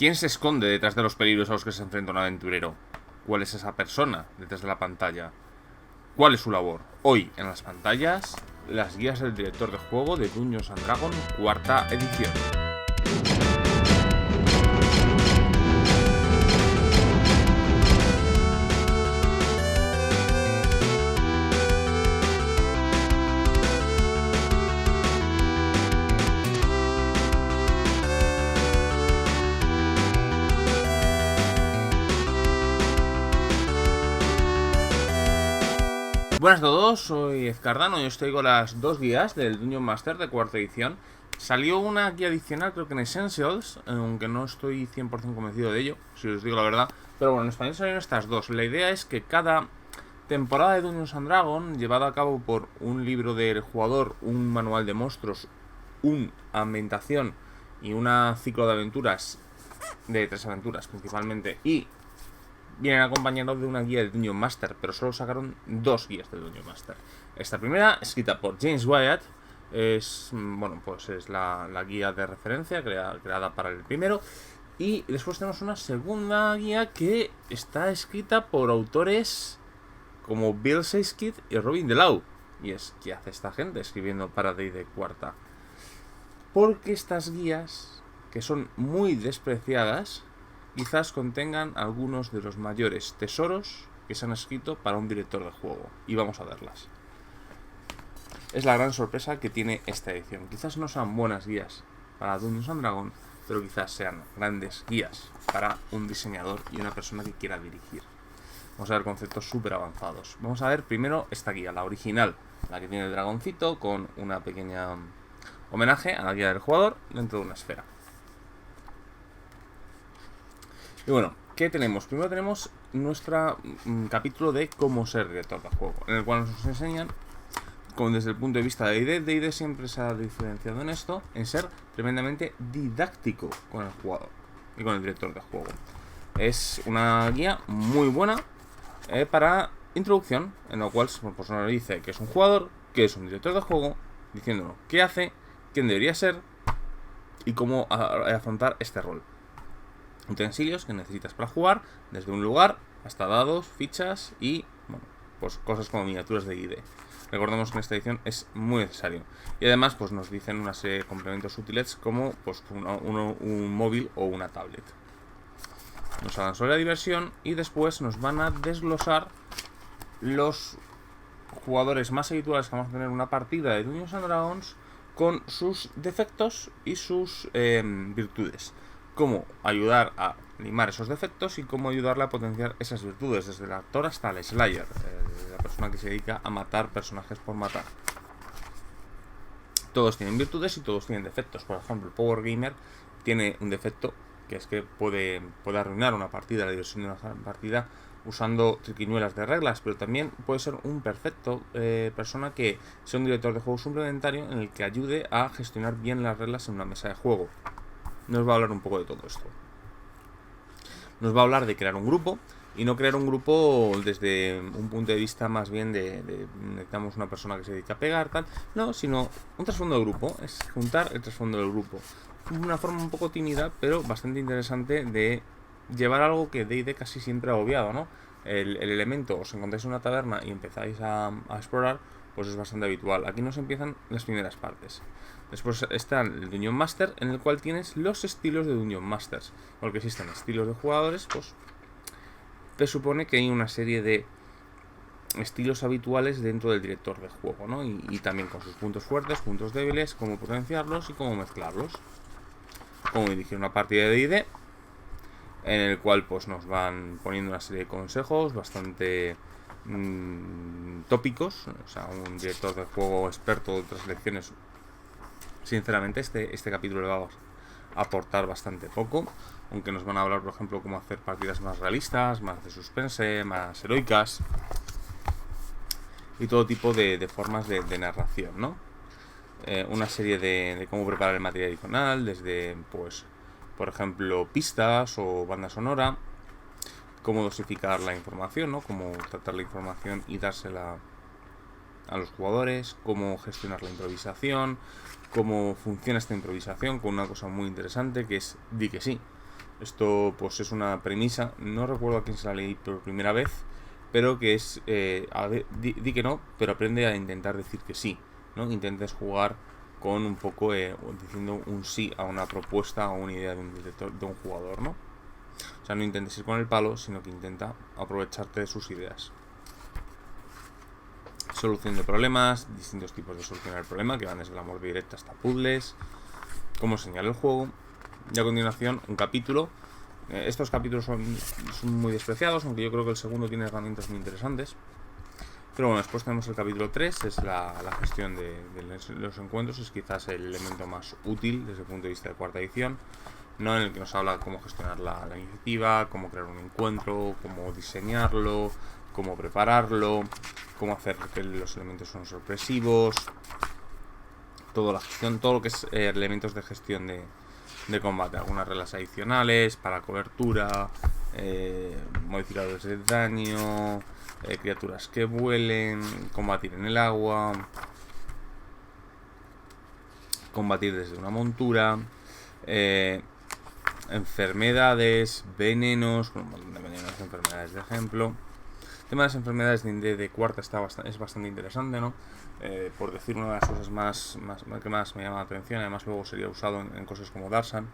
¿Quién se esconde detrás de los peligros a los que se enfrenta un aventurero? ¿Cuál es esa persona detrás de la pantalla? ¿Cuál es su labor? Hoy, en las pantallas, las guías del director de juego de Dungeons & Dragons, cuarta edición. Buenas a todos, soy Ezcardano y os traigo las dos guías del Dungeon Master de cuarta edición. Salió una guía adicional, creo que en Essentials, aunque no estoy 100% convencido de ello, si os digo la verdad. Pero bueno, en español salieron estas dos. La idea es que cada temporada de Dungeons & Dragons, llevada a cabo por un libro del jugador, un manual de monstruos, una ambientación y un ciclo de aventuras, de 3 aventuras principalmente, y vienen acompañados de una guía de Dungeon Master, pero solo sacaron 2 guías de Dungeon Master. Esta primera, escrita por James Wyatt, es, bueno, pues es la guía de referencia creada para el primero. Y después tenemos una segunda guía que está escrita por autores como Bill Seyskid y Robin DeLau. Y es, ¿qué hace esta gente escribiendo para D&D cuarta? Porque estas guías, que son muy despreciadas, quizás contengan algunos de los mayores tesoros que se han escrito para un director de juego. Y vamos a verlas. Es la gran sorpresa que tiene esta edición. Quizás no sean buenas guías para Dungeons & Dragons, pero quizás sean grandes guías para un diseñador y una persona que quiera dirigir. Vamos a ver conceptos súper avanzados. Vamos a ver primero esta guía, la original, la que tiene el dragoncito con una pequeña homenaje a la guía del jugador dentro de una esfera. Y bueno, ¿qué tenemos? Primero tenemos nuestro capítulo de cómo ser director de juego, en el cual nos enseñan, desde el punto de vista de D&D, D&D siempre se ha diferenciado en esto, en ser tremendamente didáctico con el jugador y con el director de juego. Es una guía muy buena para introducción, en la cual pues, nos dice que es un jugador, que es un director de juego, diciéndonos qué hace, quién debería ser y cómo afrontar este rol. Utensilios que necesitas para jugar, desde un lugar hasta dados, fichas y bueno, pues cosas como miniaturas de ID. Recordemos que en esta edición es muy necesario. Y además pues nos dicen una serie de complementos útiles como pues un móvil o una tablet. Nos hablan sobre la diversión y después nos van a desglosar los jugadores más habituales que vamos a tener en una partida de Dungeons & Dragons con sus defectos y sus virtudes. Cómo ayudar a limar esos defectos y cómo ayudarle a potenciar esas virtudes, desde el actor hasta el Slayer, la persona que se dedica a matar personajes por matar. Todos tienen virtudes y todos tienen defectos. Por ejemplo, el Power Gamer tiene un defecto que es que puede arruinar una partida, la diversión de una partida, usando triquiñuelas de reglas, pero también puede ser un perfecto persona que sea un director de juego suplementario en el que ayude a gestionar bien las reglas en una mesa de juego. Nos va a hablar un poco de todo esto. Nos va a hablar de crear un grupo, y no crear un grupo desde un punto de vista más bien de necesitamos una persona que se dedica a pegar, tal, no, sino un trasfondo de grupo, es juntar el trasfondo del grupo. Una forma un poco tímida, pero bastante interesante de llevar algo que D&D casi siempre ha obviado, ¿no? El elemento, os encontráis en una taberna y empezáis a explorar, pues es bastante habitual. Aquí nos empiezan las primeras partes. Después está el Dungeon Master, en el cual tienes los estilos de Dungeon Masters. Porque existen estilos de jugadores, pues te supone que hay una serie de estilos habituales dentro del director de juego, ¿no? Y también con sus puntos fuertes, puntos débiles, cómo potenciarlos y cómo mezclarlos. Cómo dirigir una partida de D&D, en el cual pues nos van poniendo una serie de consejos bastante tópicos. O sea, un director de juego experto de otras lecciones, sinceramente este capítulo le va a aportar bastante poco, aunque nos van a hablar, por ejemplo, cómo hacer partidas más realistas, más de suspense, más heroicas y todo tipo de formas de narración, ¿no? Una serie de cómo preparar el material adicional, desde, pues, por ejemplo, pistas o banda sonora, cómo dosificar la información, ¿no? Cómo tratar la información y dársela a los jugadores, cómo gestionar la improvisación, cómo funciona esta improvisación, con una cosa muy interesante que es di que sí. Esto pues es una premisa, no recuerdo a quién se la leí por primera vez, pero que es, di que no, pero aprende a intentar decir que sí, ¿no? Intentes jugar con un poco, diciendo un sí a una propuesta o una idea de un jugador, ¿no? O sea, no intentes ir con el palo, sino que intenta aprovecharte de sus ideas. Solución de problemas, distintos tipos de solucionar el problema, que van desde la muerte directa hasta puzzles, cómo señala el juego. Y a continuación, un capítulo. Estos capítulos son muy despreciados, aunque yo creo que el segundo tiene herramientas muy interesantes. Pero bueno, después tenemos el capítulo 3, es la gestión de los encuentros. Es quizás el elemento más útil desde el punto de vista de cuarta edición, ¿no? En el que nos habla cómo gestionar la iniciativa, cómo crear un encuentro, cómo diseñarlo, cómo prepararlo, cómo hacer que los elementos son sorpresivos, toda la gestión, todo lo que es elementos de gestión de combate, algunas reglas adicionales para cobertura, modificadores de daño, criaturas que vuelen, combatir en el agua, combatir desde una montura, enfermedades, venenos, un montón de venenos, enfermedades de ejemplo. El tema de las enfermedades de cuarta es bastante interesante, ¿no? Por decir una de las cosas que más me llama la atención, además luego sería usado en cosas como Darsan.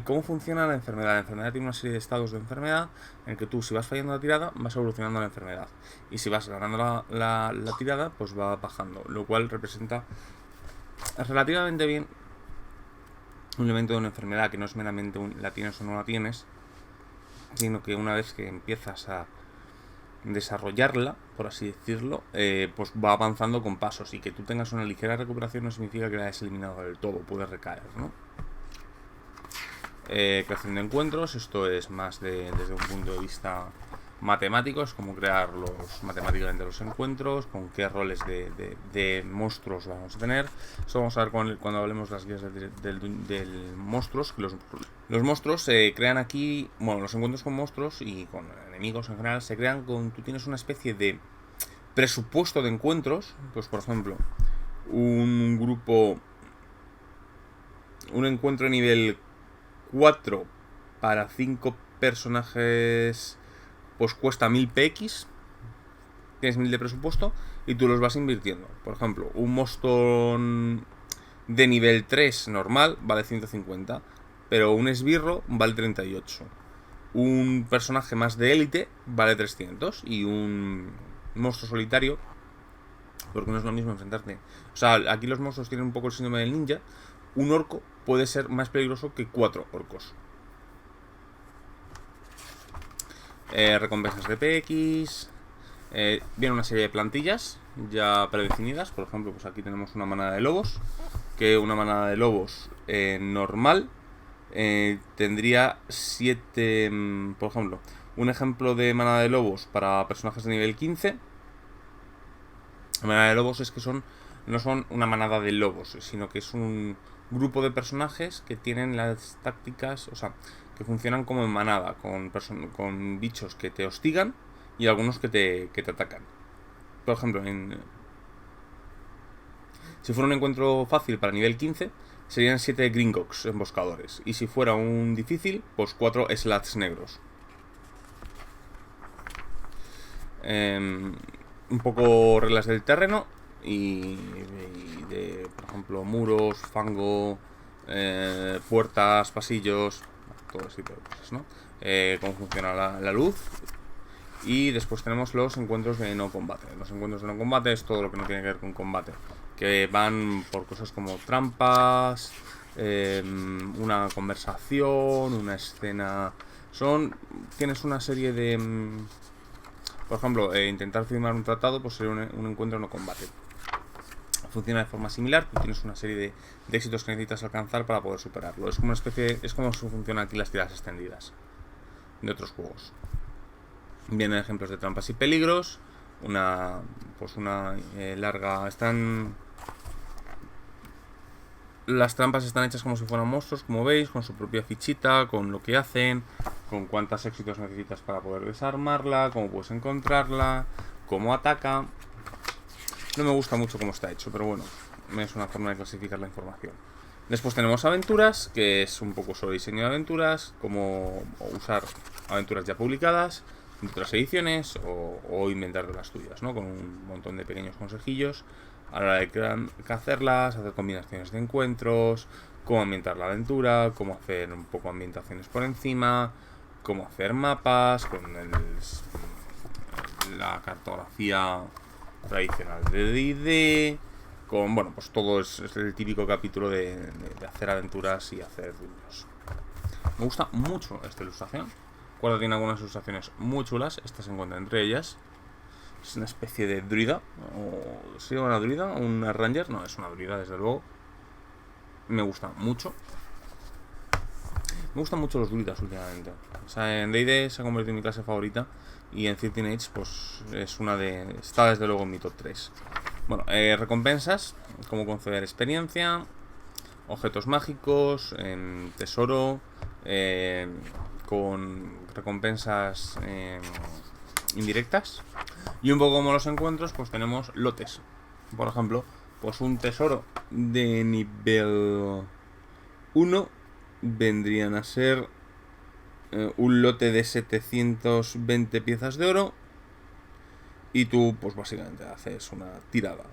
¿Cómo funciona la enfermedad? La enfermedad tiene una serie de estados de enfermedad en que tú, si vas fallando la tirada, vas evolucionando la enfermedad. Y si vas ganando la tirada, pues va bajando. Lo cual representa relativamente bien un elemento de una enfermedad que no es meramente la tienes o no la tienes, sino que una vez que empiezas a desarrollarla, por así decirlo, pues va avanzando con pasos. Y que tú tengas una ligera recuperación no significa que la hayas eliminado del todo, puedes recaer, ¿no? Creación de encuentros, esto es más desde un punto de vista matemático, es como crear matemáticamente los encuentros, con qué roles de monstruos vamos a tener. Esto vamos a ver cuando hablemos de las guías del monstruos. Los monstruos se crean aquí, bueno, los encuentros con monstruos y con enemigos en general se crean tú tienes una especie de presupuesto de encuentros. Pues por ejemplo, un encuentro nivel 4 para 5 personajes, pues cuesta 1000 PX. Tienes 1000 de presupuesto y tú los vas invirtiendo. Por ejemplo, un monstruo de nivel 3 normal vale 150, pero un esbirro vale 38. Un personaje más de élite vale 300 y un monstruo solitario, porque no es lo mismo enfrentarte. O sea, aquí los monstruos tienen un poco el síndrome del ninja. Un orco puede ser más peligroso que 4 orcos. Recompensas de PX. Viene una serie de plantillas ya predefinidas. Por ejemplo, pues aquí tenemos una manada de lobos. Que una manada de lobos normal tendría 7. Por ejemplo, un ejemplo de manada de lobos para personajes de nivel 15. La manada de lobos es que no son una manada de lobos, sino que es un grupo de personajes que tienen las tácticas, o sea, que funcionan como en manada, con bichos que te hostigan y algunos que te atacan. Por ejemplo, si fuera un encuentro fácil para nivel 15, serían 7 Gringotts emboscadores. Y si fuera un difícil, pues 4 Slats negros. Un poco reglas del terreno y de, por ejemplo, muros, fango, puertas, pasillos, todo ese tipo de cosas, ¿no? Cómo funciona la luz. Y después tenemos los encuentros de no combate. Los encuentros de no combate es todo lo que no tiene que ver con combate, que van por cosas como trampas, una conversación, una escena. Tienes una serie de... por ejemplo, intentar firmar un tratado, pues sería un encuentro no combate. Funciona de forma similar, tú tienes una serie de éxitos que necesitas alcanzar para poder superarlo. Es como funcionan aquí las tiradas extendidas de otros juegos. Vienen ejemplos de trampas y peligros. Una larga. Las trampas están hechas como si fueran monstruos, como veis, con su propia fichita, con lo que hacen, con cuántos éxitos necesitas para poder desarmarla, cómo puedes encontrarla, cómo ataca. No me gusta mucho cómo está hecho, pero bueno, es una forma de clasificar la información. Después tenemos aventuras, que es un poco sobre diseño de aventuras, como usar aventuras ya publicadas de otras ediciones o inventar de las tuyas, ¿no? Con un montón de pequeños consejillos a la hora de hacerlas, hacer combinaciones de encuentros, cómo ambientar la aventura, cómo hacer un poco ambientaciones por encima, cómo hacer mapas con la cartografía tradicional de D&D, con, bueno, pues todo es el típico capítulo de hacer aventuras y hacer dungeons. Me gusta mucho esta ilustración. Cuarta tiene algunas ilustraciones muy chulas. Esta se encuentra entre ellas. Es una especie de druida. ¿O ¿sí, una druida? ¿Una ranger? No, es una druida, desde luego. Me gusta mucho. Me gustan mucho los druidas últimamente. O sea, en D&D se ha convertido en mi clase favorita. Y en 13 Age, pues es una de... Está desde luego en mi top 3. Bueno, recompensas, como conceder experiencia, objetos mágicos, tesoro, con recompensas indirectas. Y un poco como los encuentros, pues tenemos lotes. Por ejemplo, pues un tesoro de nivel 1 vendrían a ser un lote de 720 piezas de oro. Y tú, pues básicamente haces una tirada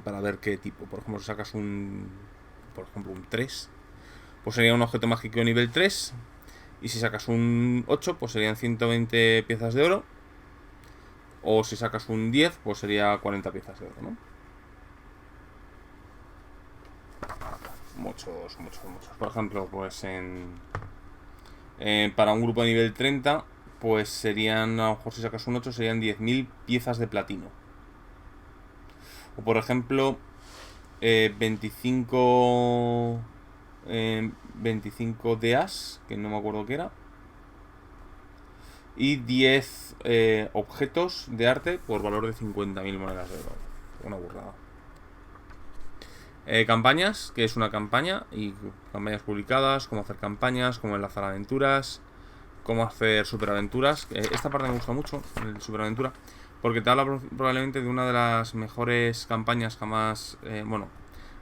para ver qué tipo. Por ejemplo, si sacas un 3, pues sería un objeto mágico nivel 3. Y si sacas un 8, pues serían 120 piezas de oro. O si sacas un 10, pues sería 40 piezas de oro, ¿no? Muchos. Por ejemplo, pues para un grupo de nivel 30, pues serían, a lo mejor si sacas un 8, serían 10.000 piezas de platino. O por ejemplo, 25 DAs, que no me acuerdo qué era. Y 10 objetos de arte por valor de 50.000 monedas de oro. Una burrada. Campañas, que es una campaña, y campañas publicadas, cómo hacer campañas, cómo enlazar aventuras, cómo hacer superaventuras. Esta parte me gusta mucho, el superaventura, porque te habla probablemente de una de las mejores campañas jamás,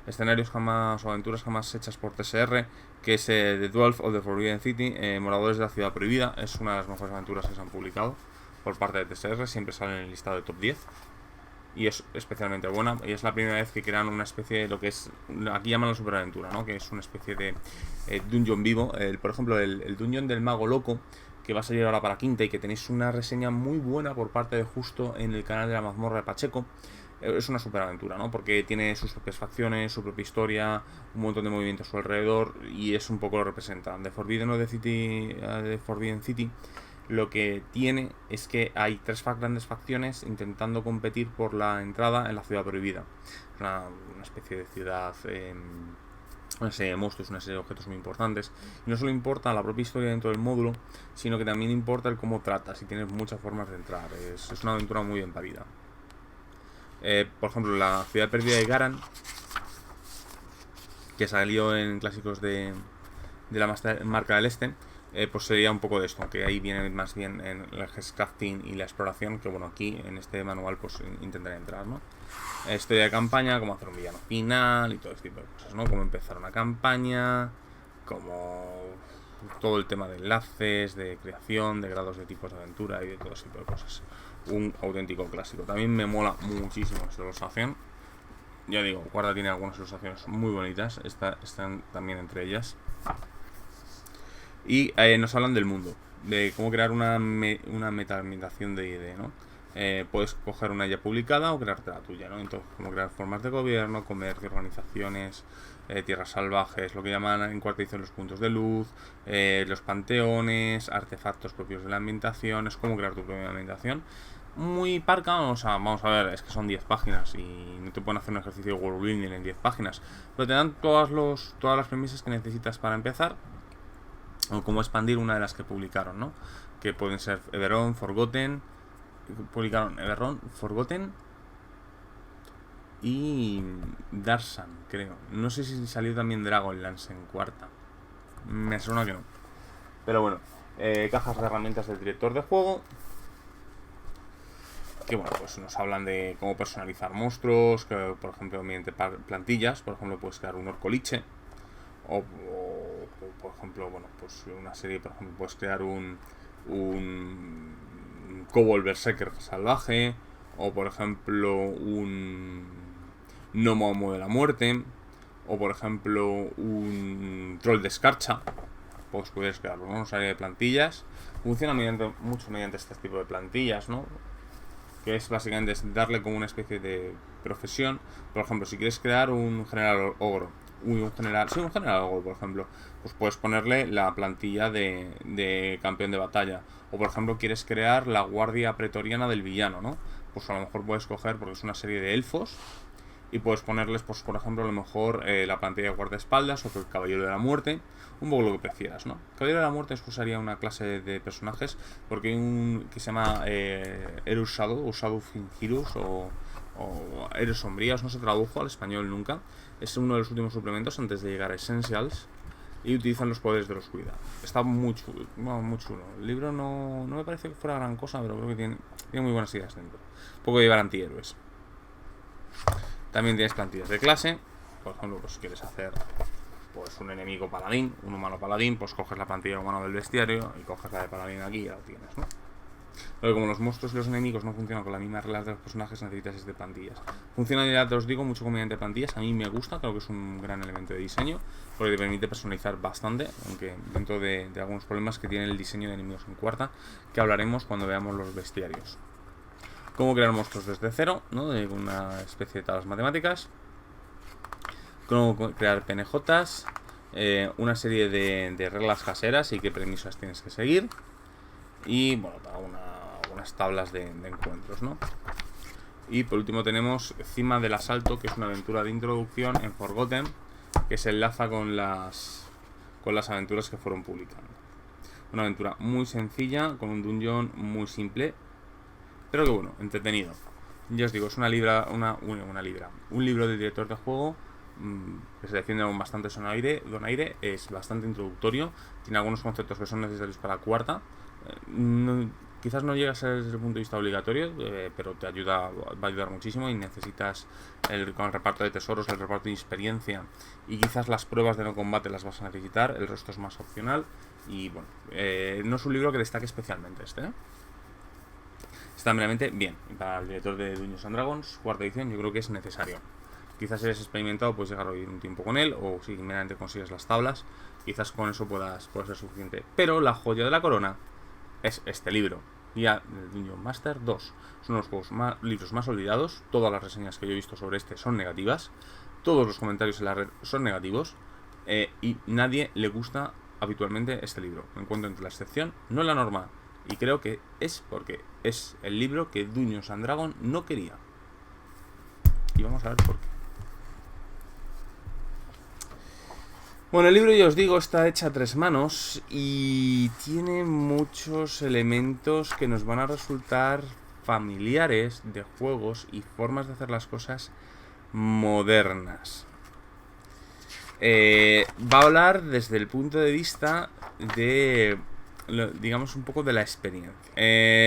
escenarios jamás o aventuras jamás hechas por TSR, que es The Dwarf of the Forbidden City, Moradores de la Ciudad Prohibida. Es una de las mejores aventuras que se han publicado por parte de TSR, siempre sale en el listado de top 10. Y es especialmente buena. Y es la primera vez que crean una especie de lo que es... Aquí llaman la superaventura, ¿no? Que es una especie de dungeon vivo. Por ejemplo, el dungeon del mago loco, que va a salir ahora para quinta y que tenéis una reseña muy buena por parte de Justo en el canal de la mazmorra de Pacheco. Es una superaventura, ¿no? Porque tiene sus propias facciones, su propia historia, un montón de movimientos a su alrededor. Y es un poco lo representa. The Forbidden City, lo que tiene es que hay tres grandes facciones intentando competir por la entrada en la ciudad prohibida. Una especie de ciudad, una serie de monstruos, una serie de objetos muy importantes. Y no solo importa la propia historia dentro del módulo, sino que también importa el cómo tratas y tienes muchas formas de entrar. Es una aventura muy bien parida. Por ejemplo, la ciudad perdida de Garan, que salió en clásicos de la marca del Este, pues sería un poco de esto, aunque ahí viene más bien en el crafting y la exploración, que bueno, aquí en este manual pues intentaré entrar, ¿no? Historia de campaña, cómo hacer un villano final y todo este tipo de cosas, ¿no? Cómo empezar una campaña, como todo el tema de enlaces, de creación, de grados de tipos de aventura y de todo ese tipo de cosas. Un auténtico clásico. También me mola muchísimo esta ilustración. Ya digo, Guarda tiene algunas ilustraciones muy bonitas, están también entre ellas. Y nos hablan del mundo, de cómo crear una meta-ambientación de ID, ¿no? Puedes coger una ya publicada o crearte la tuya, ¿no? Entonces, cómo crear formas de gobierno, comercio, organizaciones, tierras salvajes, lo que llaman en cuarta edición los puntos de luz, los panteones, artefactos propios de la ambientación. Es como crear tu propia ambientación. Muy parca, vamos a ver, es que son 10 páginas y no te pueden hacer un ejercicio de world building en 10 páginas, pero te dan todas las premisas que necesitas para empezar, o cómo expandir una de las que publicaron, ¿no? Que pueden ser Eberron, Forgotten. Publicaron Eberron, Forgotten y Darsan, creo. No sé si salió también Dragonlance en cuarta. Me suena que no. Pero bueno, cajas de herramientas del director de juego, que bueno, pues nos hablan de cómo personalizar monstruos, que por ejemplo mediante plantillas. Por ejemplo, puedes crear un orcoliche por ejemplo, bueno, pues una serie, por ejemplo, puedes crear un Kobold Berserker salvaje, o por ejemplo un Gnomo de la muerte, o por ejemplo un Troll de escarcha. Pues puedes crearlo, ¿no? Una serie de plantillas. Funciona mucho mediante este tipo de plantillas, ¿no? Que es básicamente darle como una especie de profesión. Por ejemplo, si quieres crear un general ogro, un general ogro, por ejemplo, pues puedes ponerle la plantilla de campeón de batalla. O por ejemplo, quieres crear la guardia pretoriana del villano, ¿no? Pues a lo mejor puedes coger, porque es una serie de elfos, y puedes ponerles, pues por ejemplo, a lo mejor la plantilla de guardaespaldas o el caballero de la muerte, un poco lo que prefieras, ¿no? Caballero de la muerte usaría una clase de personajes, porque hay un que se llama Heroes Shadow, o Shadow Heroes, o Héroes Sombrías, no se tradujo al español nunca. Es uno de los últimos suplementos antes de llegar a Essentials, y utilizan los poderes de la oscuridad. Está muy chulo, muy chulo. El libro no me parece que fuera gran cosa, pero creo que tiene muy buenas ideas dentro. Un poco de llevar antihéroes. También tienes plantillas de clase. Por ejemplo, pues si quieres hacer pues un enemigo paladín, un humano paladín, pues coges la plantilla humano del bestiario y coges la de paladín aquí y ya lo tienes, ¿no? Pero como los monstruos y los enemigos no funcionan con la misma regla de los personajes, necesitas este de plantillas. Funciona, ya te os digo, mucho mediante plantillas. A mí me gusta, creo que es un gran elemento de diseño, porque te permite personalizar bastante, aunque dentro de algunos problemas que tiene el diseño de enemigos en cuarta, que hablaremos cuando veamos los bestiarios. Cómo crear monstruos desde cero, ¿no? De una especie de tablas matemáticas. Cómo crear PNJs. Una serie de reglas caseras y qué premisas tienes que seguir. Y bueno, unas tablas de encuentros, ¿no? Y por último tenemos Cima del Asalto, que es una aventura de introducción en Forgotten, que se enlaza con las aventuras que fueron publicando. Una aventura muy sencilla, con un dungeon muy simple, pero que bueno, entretenido. Ya os digo, es un libro del director de juego que se defiende con bastante donaire, es bastante introductorio, tiene algunos conceptos que son necesarios para la cuarta. Quizás no llega a ser desde el punto de vista obligatorio, pero te ayuda, va a ayudar muchísimo, y necesitas con el reparto de tesoros, el reparto de experiencia, y quizás las pruebas de no combate las vas a necesitar, el resto es más opcional. Y bueno, no es un libro que destaque especialmente está meramente bien. Y para el director de Dungeons and Dragons, cuarta edición, yo creo que es necesario. Quizás si eres experimentado, puedes llegar a vivir un tiempo con él, o si meramente consigues las tablas, quizás con eso pueda ser suficiente. Pero la joya de la corona es este libro, ya el Dungeon Master 2. Son los libros más olvidados. Todas las reseñas que yo he visto sobre este son negativas. Todos los comentarios en la red son negativos. Y nadie le gusta habitualmente este libro. Me encuentro entre la excepción, no la norma. Y creo que es porque es el libro que Dungeons and Dragons no quería. Y vamos a ver por qué. Bueno, el libro, ya os digo, está hecho a 3 manos y tiene muchos elementos que nos van a resultar familiares de juegos y formas de hacer las cosas modernas. Va a hablar desde el punto de vista de, digamos, un poco de la experiencia.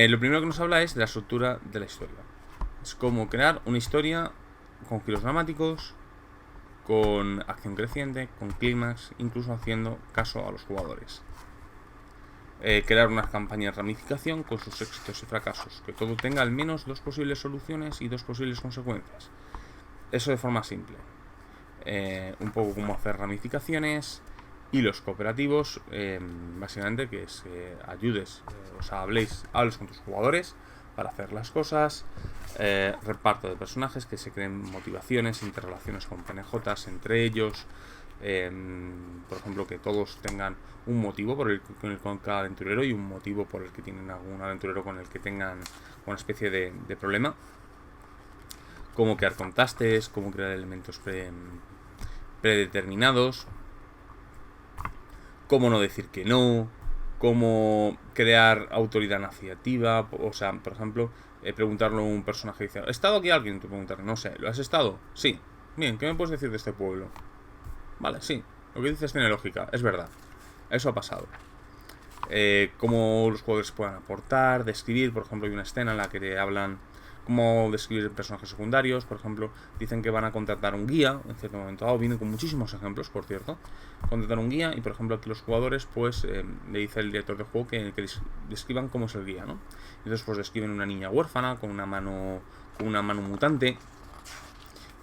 Lo primero que nos habla es de la estructura de la historia. Es como crear una historia con giros dramáticos, con acción creciente, con clímax, incluso haciendo caso a los jugadores. Crear una campaña de ramificación con sus éxitos y fracasos, que todo tenga al menos 2 posibles soluciones y 2 posibles consecuencias. Eso de forma simple. Un poco como hacer ramificaciones y los cooperativos, básicamente que es ayudes, o sea, hables con tus jugadores para hacer las cosas, reparto de personajes, que se creen motivaciones, interrelaciones con PNJs entre ellos, por ejemplo, que todos tengan un motivo con cada aventurero y un motivo por el que tienen algún aventurero con el que tengan una especie de problema. Cómo crear contrastes, cómo crear elementos predeterminados, cómo no decir que no, cómo crear autoridad narrativa. O sea, por ejemplo, preguntarle a un personaje, dice, ¿ha estado aquí alguien? Tú preguntarle, no sé, ¿lo has estado? Sí. Bien, ¿qué me puedes decir de este pueblo? Vale, sí, lo que dices tiene lógica, es verdad, eso ha pasado. Cómo los jugadores puedan aportar, describir. Por ejemplo, hay una escena en la que te hablan cómo describir personajes secundarios. Por ejemplo, dicen que van a contratar un guía en cierto momento dado. Viene con muchísimos ejemplos, por cierto. Contratar un guía y, por ejemplo, aquí los jugadores, pues, le dice el director de juego que describan cómo es el guía, ¿no? Entonces, pues, describen una niña huérfana con una mano mutante.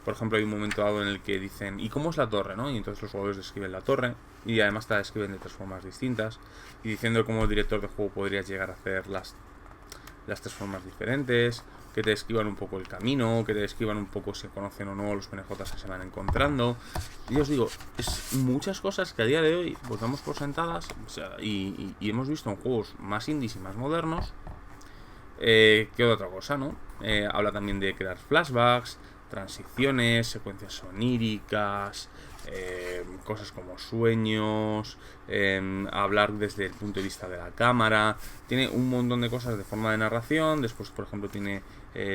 Por ejemplo, hay un momento dado en el que dicen, ¿y cómo es la torre, no? Y entonces los jugadores describen la torre y además te la describen de 3 formas distintas y diciendo cómo el director de juego podría llegar a hacer las 3 formas diferentes, que te describan un poco el camino, que te describan un poco si conocen o no los PNJs que se van encontrando. Y os digo, es muchas cosas que a día de hoy pues damos por sentadas, o sea, y hemos visto en juegos más indies y más modernos que otra cosa, ¿no? Habla también de crear flashbacks, transiciones, secuencias soníricas, cosas como sueños, hablar desde el punto de vista de la cámara. Tiene un montón de cosas de forma de narración. Después, por ejemplo, tiene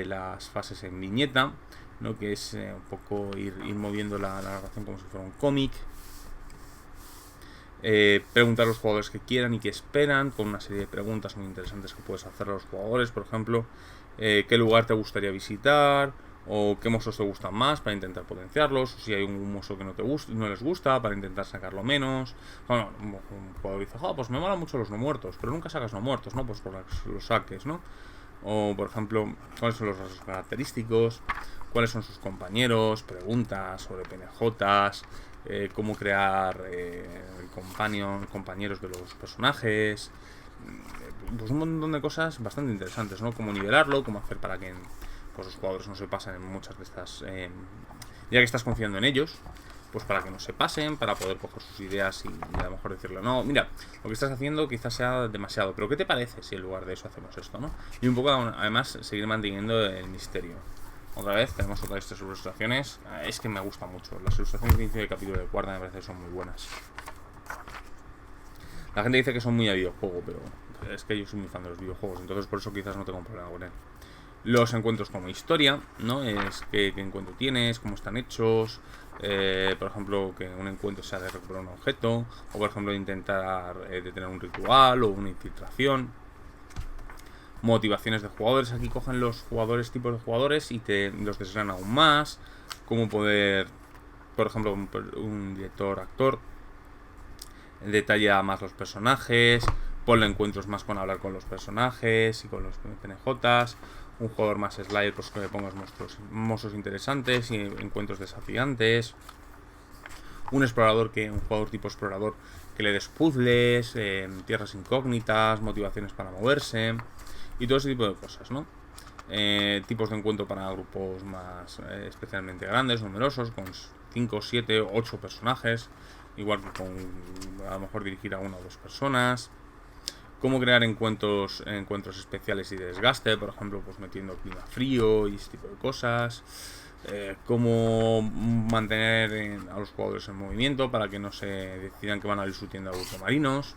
las fases en viñeta, ¿no? Que es un poco ir moviendo la narración como si fuera un cómic. Preguntar a los jugadores qué quieran y qué esperan, con una serie de preguntas muy interesantes que puedes hacer a los jugadores. Por ejemplo, qué lugar te gustaría visitar, o qué monstruos te gustan más para intentar potenciarlos, o si hay un monstruo que no les gusta para intentar sacarlo menos. Bueno, un jugador dice, pues me molan mucho los no muertos, pero nunca sacas no muertos, ¿no? Pues por los saques, ¿no? O, por ejemplo, cuáles son los rasgos característicos, cuáles son sus compañeros, preguntas sobre PNJs, cómo crear compañeros de los personajes, pues un montón de cosas bastante interesantes, ¿no? Cómo nivelarlo, cómo hacer para que pues los jugadores no se pasen en muchas de estas, ya que estás confiando en ellos, pues para que no se pasen, para poder coger sus ideas y a lo mejor decirle, no, mira, lo que estás haciendo quizás sea demasiado, pero ¿qué te parece si en lugar de eso hacemos esto, no? Y un poco además seguir manteniendo el misterio. Otra vez tenemos otra de estas ilustraciones. Es que me gusta mucho. Las ilustraciones de inicio de capítulo de cuarta me parece que son muy buenas. La gente dice que son muy a videojuego, pero es que yo soy muy fan de los videojuegos, entonces por eso quizás no tengo un problema con él. Los encuentros como historia, ¿no? Es qué encuentro tienes, cómo están hechos. Por ejemplo, que un encuentro sea de recuperar un objeto, o por ejemplo de intentar detener un ritual o una infiltración. Motivaciones de jugadores, aquí cogen los tipos de jugadores y te los desgranan aún más. Cómo poder, por ejemplo, un director-actor detalla más los personajes, ponle encuentros más con hablar con los personajes y con los PNJs. Un jugador más Slayer, pues que le pongas monstruos interesantes y encuentros desafiantes. Un jugador tipo explorador que le des puzzles, tierras incógnitas, motivaciones para moverse y todo ese tipo de cosas, ¿no? Tipos de encuentro para grupos más especialmente grandes, numerosos, con 5, 7, 8 personajes, igual que con a lo mejor dirigir a 1 o 2 personas. Cómo crear encuentros especiales y de desgaste, por ejemplo, pues metiendo clima frío y ese tipo de cosas. Cómo mantener a los jugadores en movimiento para que no se decidan que van a ir su tienda de ultramarinos.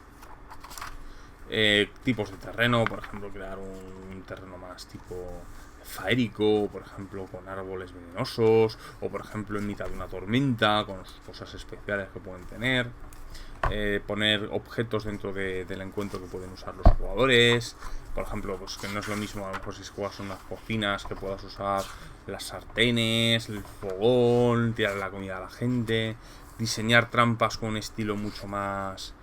Tipos de terreno, por ejemplo, crear un terreno más tipo faérico, por ejemplo, con árboles venenosos, o por ejemplo en mitad de una tormenta, con cosas especiales que pueden tener. Poner objetos dentro del encuentro que pueden usar los jugadores. Por ejemplo, pues que no es lo mismo a lo mejor si juegas unas cocinas que puedas usar las sartenes, el fogón, tirar la comida a la gente, diseñar trampas con un estilo mucho más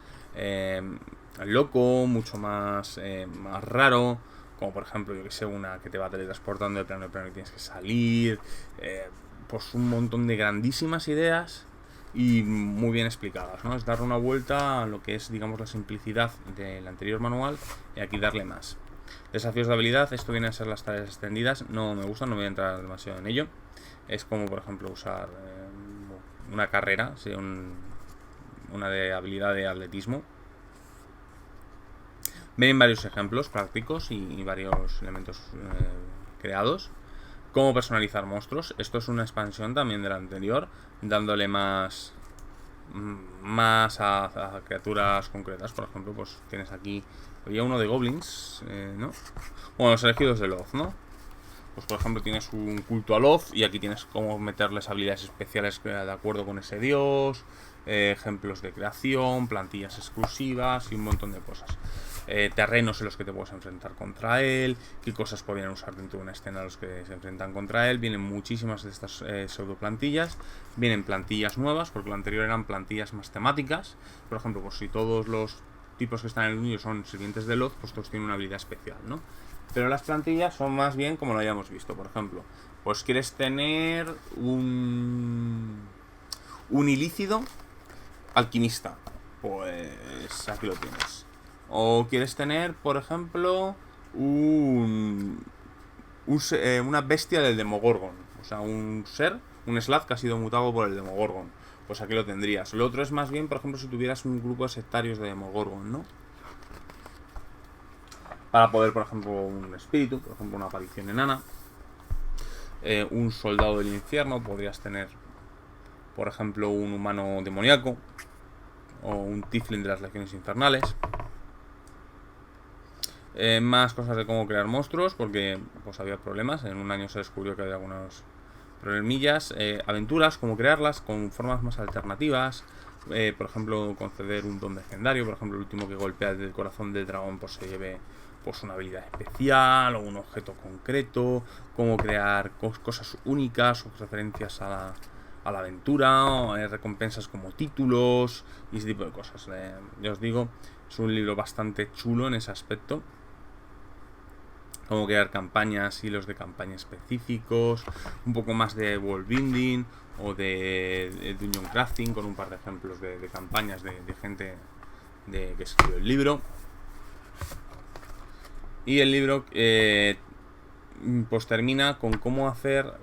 loco, mucho más raro, como por ejemplo, yo que sé, una que te va teletransportando de plano en plano y tienes que salir, pues un montón de grandísimas ideas y muy bien explicadas, ¿no? Es darle una vuelta a lo que es, digamos, la simplicidad del anterior manual y aquí darle más. Desafíos de habilidad, esto viene a ser las tareas extendidas, no me gustan, no voy a entrar demasiado en ello. Es como, por ejemplo, usar una carrera, ¿sí? Una de habilidad de atletismo. Ven varios ejemplos prácticos y varios elementos creados. Cómo personalizar monstruos. Esto es una expansión también de la anterior, dándole más a criaturas concretas. Por ejemplo, pues tienes aquí, había uno de goblins, ¿no? Bueno, los elegidos de Loth, ¿no? Pues por ejemplo tienes un culto a Loth y aquí tienes cómo meterles habilidades especiales de acuerdo con ese dios, ejemplos de creación, plantillas exclusivas y un montón de cosas. terrenos en los que te puedes enfrentar contra él, qué cosas podrían usar dentro de una escena a los que se enfrentan contra él. Vienen muchísimas de estas pseudo plantillas, vienen plantillas nuevas, porque lo anterior eran plantillas más temáticas. Por ejemplo, pues si todos los tipos que están en el mundo son sirvientes de Loth, pues todos tienen una habilidad especial, ¿no? Pero las plantillas son más bien como lo hayamos visto. Por ejemplo, pues quieres tener un ilícido alquimista, pues aquí lo tienes. O quieres tener, por ejemplo, una bestia del Demogorgon, o sea, un Slath que ha sido mutado por el Demogorgon, pues aquí lo tendrías. Lo otro es más bien, por ejemplo, si tuvieras un grupo de sectarios de Demogorgon, ¿no? Para poder, por ejemplo, un espíritu, por ejemplo, una aparición enana, un soldado del infierno, podrías tener, por ejemplo, un humano demoníaco, o un Tiflin de las legiones infernales. Más cosas de cómo crear monstruos, porque pues había problemas. En un año se descubrió que había algunos problemillas. Aventuras, cómo crearlas con formas más alternativas. Por ejemplo, conceder un don legendario. Por ejemplo, el último que golpea el corazón del dragón pues se lleve pues una habilidad especial o un objeto concreto. Cómo crear cosas únicas o referencias a la aventura, o, recompensas como títulos y ese tipo de cosas. Ya os digo, es un libro bastante chulo en ese aspecto. Cómo crear campañas, hilos de campaña específicos, un poco más de world building o de dungeon crafting, con un par de ejemplos de campañas de gente que escribió el libro. Y el libro pues termina con cómo hacer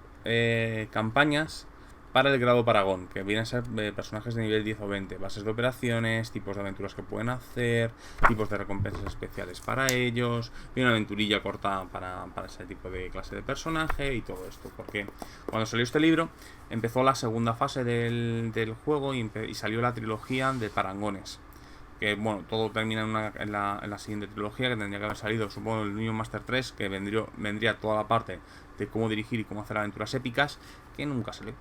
campañas para el grado Paragón, que vienen a ser personajes de nivel 10 o 20, bases de operaciones, tipos de aventuras que pueden hacer, tipos de recompensas especiales para ellos, y una aventurilla corta para ese tipo de clase de personaje y todo esto. Porque cuando salió este libro empezó la segunda fase del juego y salió la trilogía de Parangones. Que bueno, todo termina en la siguiente trilogía, que tendría que haber salido, supongo, el Dungeon Master 3, que vendría toda la parte de cómo dirigir y cómo hacer aventuras épicas, que nunca salió.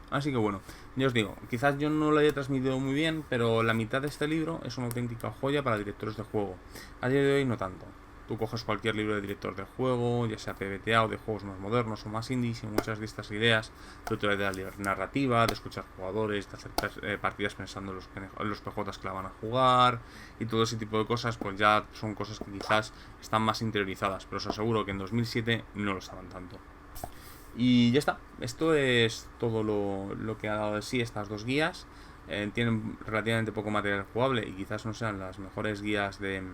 Así que bueno, ya os digo, quizás yo no lo haya transmitido muy bien, pero la mitad de este libro es una auténtica joya para directores de juego. A día de hoy no tanto. Tú coges cualquier libro de director de juego, ya sea PBTA o de juegos más modernos o más indies, y muchas de estas ideas de la narrativa, de escuchar jugadores, de hacer partidas pensando en los PJs que la van a jugar y todo ese tipo de cosas, pues ya son cosas que quizás están más interiorizadas, pero os aseguro que en 2007 no lo estaban tanto. Y ya está, esto es todo lo que ha dado de sí estas dos guías. Tienen relativamente poco material jugable y quizás no sean las mejores guías del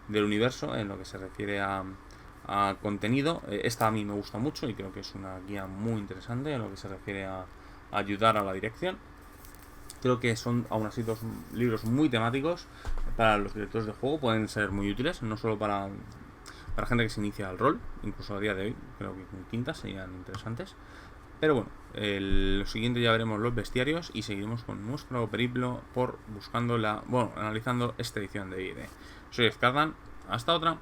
universo en lo que se refiere a contenido. Esta a mí me gusta mucho y creo que es una guía muy interesante en lo que se refiere a ayudar a la dirección. Creo que son aún así dos libros muy temáticos para los directores de juego, pueden ser muy útiles, no solo para gente que se inicia al rol, incluso a día de hoy, creo que con quintas serían interesantes. Pero bueno, lo siguiente ya veremos los bestiarios y seguiremos con nuestro periplo por analizando esta edición de D&D. Soy Ezcardan, hasta otra.